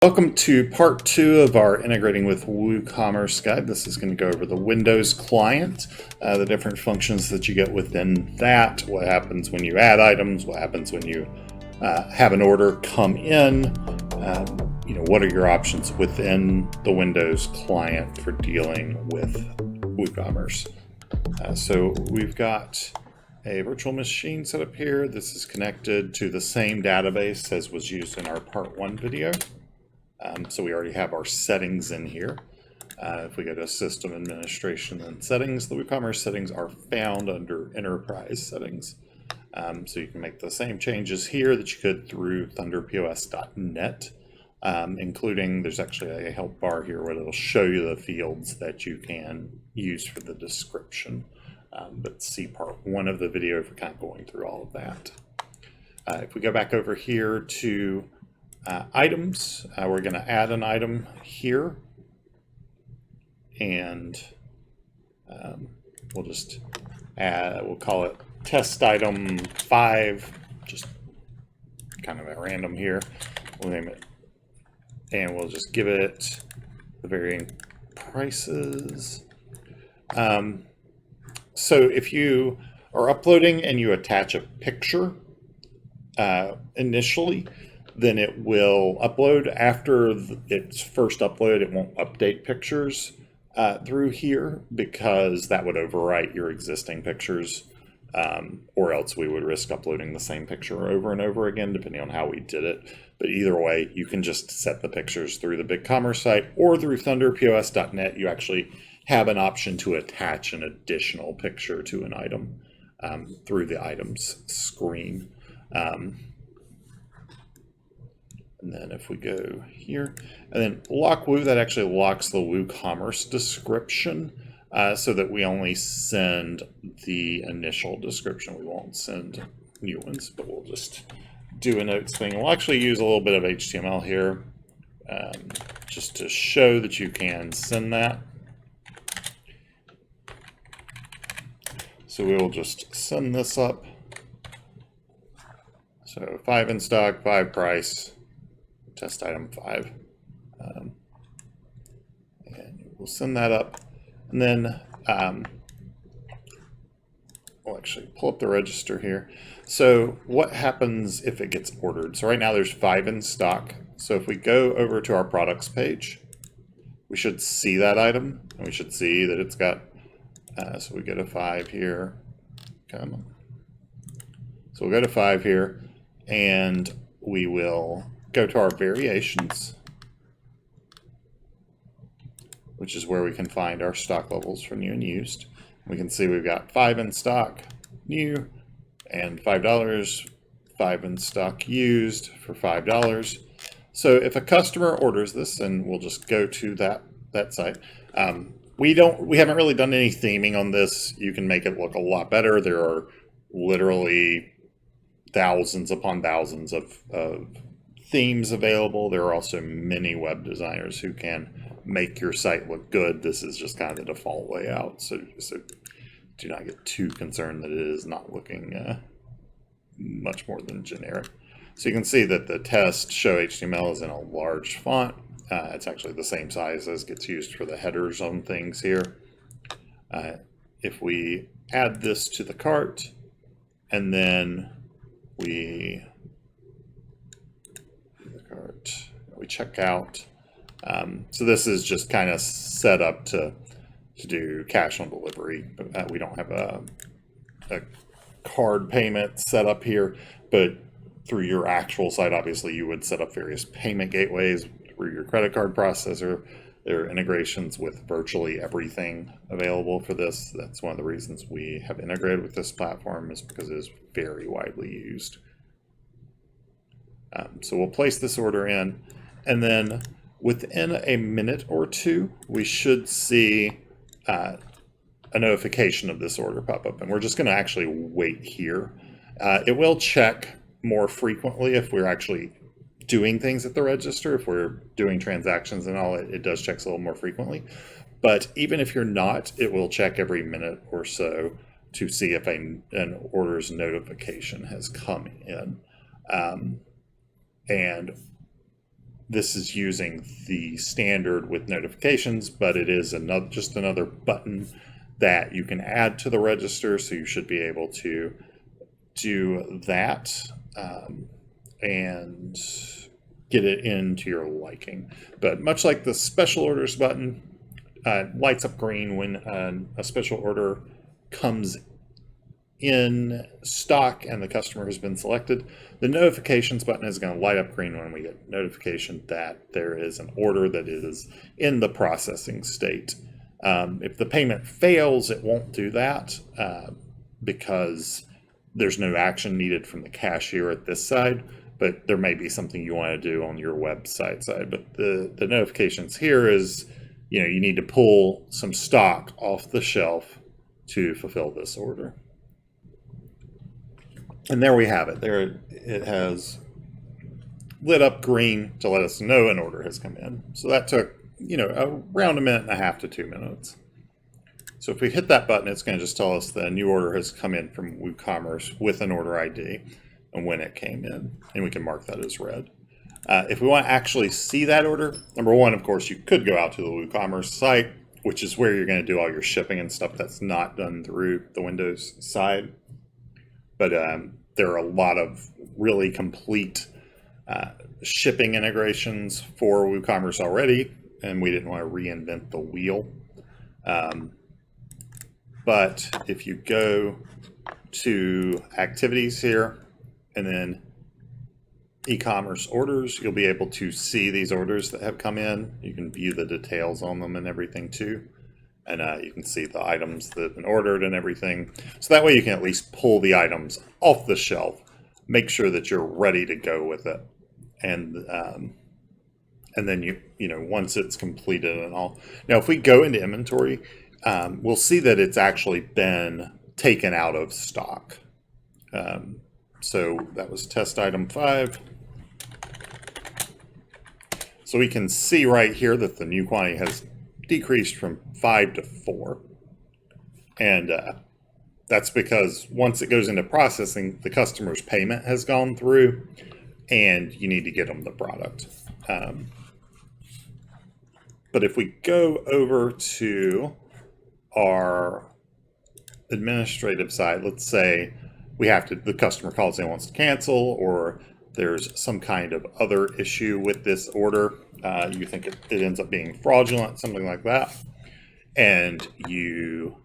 Welcome to part 2 of our Integrating with WooCommerce guide. This is going to go over the Windows client, the different functions that you get within that, what happens when you add items, what happens when you have an order come in, what are your options within the Windows client for dealing with WooCommerce. So we've got a virtual machine set up here. This is connected to the same database as was used in our part 1 video. So we already have our settings in here. If we go to System Administration and Settings, the WooCommerce settings are found under Enterprise Settings. So you can make the same changes here that you could through ThunderPOS.net, including there's actually a help bar here where it'll show you the fields that you can use for the description. But see part 1 of the video for kind of going through all of that. If we go back over here to items, we're going to add an item here, and we'll just add, we'll call it test item 5, just kind of at random here. We'll name it, and we'll just give it the varying prices. So if you are uploading and you attach a picture initially, then it will upload. After it's first uploaded, it won't update pictures through here because that would overwrite your existing pictures, or else we would risk uploading the same picture over and over again, depending on how we did it. But either way, you can just set the pictures through the BigCommerce site or through ThunderPOS.net. You actually have an option to attach an additional picture to an item through the items screen. And then if we go here, and then lock Woo, that actually locks the WooCommerce description so that we only send the initial description. We won't send new ones, but we'll just do a notes thing. We'll actually use a little bit of HTML here just to show that you can send that. So we will just send this up. So 5 in stock, 5 price. Test item 5, and we'll send that up, and then we'll actually pull up the register here. So what happens if it gets ordered? So right now there's 5 in stock. So if we go over to our products page, we should see that item, and we should see that it's got, so we go to 5 here, come on. So we'll go to 5 here, and we will go to our variations, which is where we can find our stock levels for new and used. We can see we've got 5 in stock new and $5, 5 in stock used for $5. So if a customer orders this, and we'll just go to that site, we haven't really done any theming on this. You can make it look a lot better. There are literally thousands upon thousands of themes available. There are also many web designers who can make your site look good. This is just kind of the default layout, so do not get too concerned that it is not looking much more than generic. So you can see that the test show HTML is in a large font. It's actually the same size as gets used for the headers on things here. If we add this to the cart, and then we check out. So this is just kind of set up to do cash on delivery. We don't have a card payment set up here, but through your actual site, obviously you would set up various payment gateways through your credit card processor. There are integrations with virtually everything available for this. That's one of the reasons we have integrated with this platform, is because it is very widely used. So we'll place this order in, and then within a minute or two, we should see a notification of this order pop up, and we're just going to actually wait here. It will check more frequently if we're actually doing things at the register. If we're doing transactions and all, it does check a little more frequently. But even if you're not, it will check every minute or so to see if an order's notification has come in. And this is using the standard with notifications, but it is just another button that you can add to the register. So you should be able to do that and get it into your liking. But much like the special orders button, lights up green when a special order comes in stock and the customer has been selected. The notifications button is going to light up green when we get notification that there is an order that is in the processing state. If the payment fails, it won't do that because there's no action needed from the cashier at this side, but there may be something you want to do on your website side. But the notifications here is, you need to pull some stock off the shelf to fulfill this order. And there we have it. There it has lit up green to let us know an order has come in. So that took, around 1.5 to 2 minutes. So if we hit that button, it's going to just tell us the new order has come in from WooCommerce with an order ID and when it came in, and we can mark that as red. If we want to actually see that order, number one, of course, you could go out to the WooCommerce site, which is where you're going to do all your shipping and stuff that's not done through the Windows side. But there are a lot of really complete shipping integrations for WooCommerce already, and we didn't want to reinvent the wheel. But if you go to activities here and then e-commerce orders, you'll be able to see these orders that have come in. You can view the details on them and everything too. And you can see the items that have been ordered and everything. So that way you can at least pull the items off the shelf, make sure that you're ready to go with it. And then once it's completed and all. Now, if we go into inventory, we'll see that it's actually been taken out of stock. So that was test item 5. So we can see right here that the new quantity has decreased from 5 to 4. And that's because once it goes into processing, the customer's payment has gone through and you need to get them the product. But if we go over to our administrative side, let's say the customer calls in and wants to cancel, or there's some kind of other issue with this order. You think it ends up being fraudulent, something like that. And you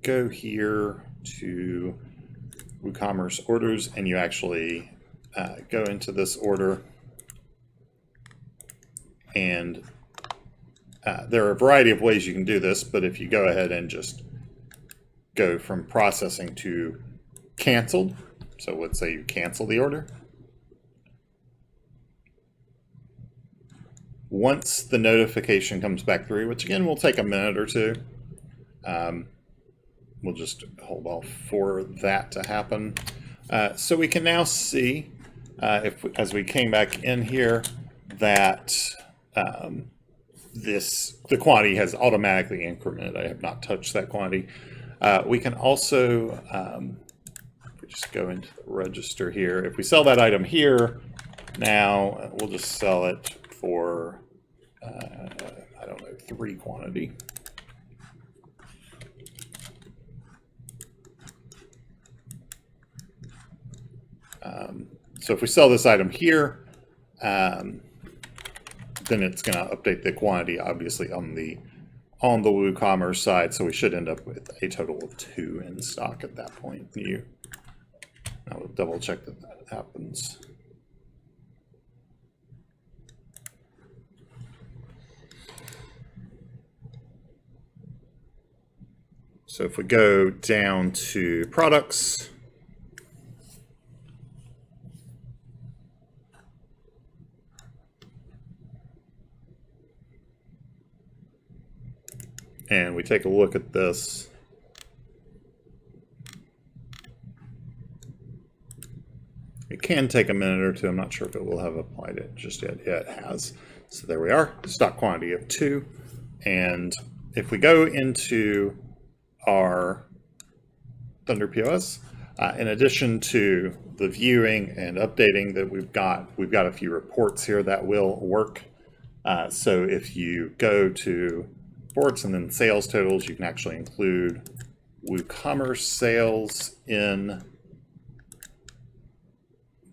go here to WooCommerce orders and you actually go into this order. And there are a variety of ways you can do this, but if you go ahead and just go from processing to canceled, so let's say you cancel the order. Once the notification comes back through, which again will take a minute or two, we'll just hold off for that to happen. So we can now see, as we came back in here, that the quantity has automatically incremented. I have not touched that quantity. We can also, if we just go into the register here, if we sell that item here, now we'll just sell it for, I don't know, 3 quantity. So if we sell this item here, then it's going to update the quantity, obviously, on the WooCommerce side. So we should end up with a total of 2 in stock at that point. I will double check that happens. So if we go down to products, and we take a look at this, it can take a minute or two. I'm not sure if it will have applied it just yet. Yeah, it has. So there we are, stock quantity of 2. And if we go into our ThunderPOS, in addition to the viewing and updating that we've got a few reports here that will work. So if you go to reports and then sales totals, you can actually include WooCommerce sales in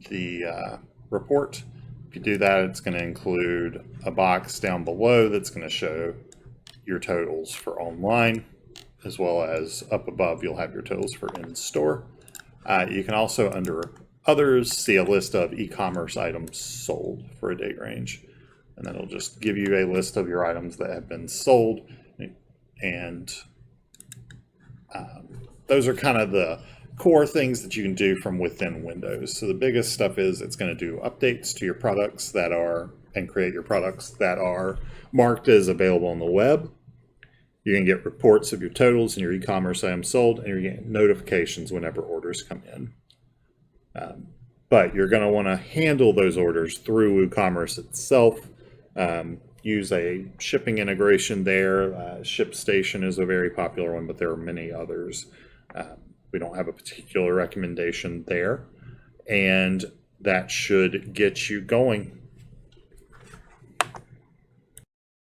the report. If you do that, it's going to include a box down below that's going to show your totals for online, as well as up above you'll have your totals for in-store. You can also, under others, see a list of e-commerce items sold for a date range. And that'll just give you a list of your items that have been sold. And those are kind of the core things that you can do from within Windows. So the biggest stuff is it's going to do updates to your products that are, and create your products that are marked as available on the web. You're going to get reports of your totals and your e-commerce items sold, and you're getting notifications whenever orders come in. But you're going to want to handle those orders through WooCommerce itself. Use a shipping integration there. ShipStation is a very popular one, but there are many others. We don't have a particular recommendation there. And that should get you going.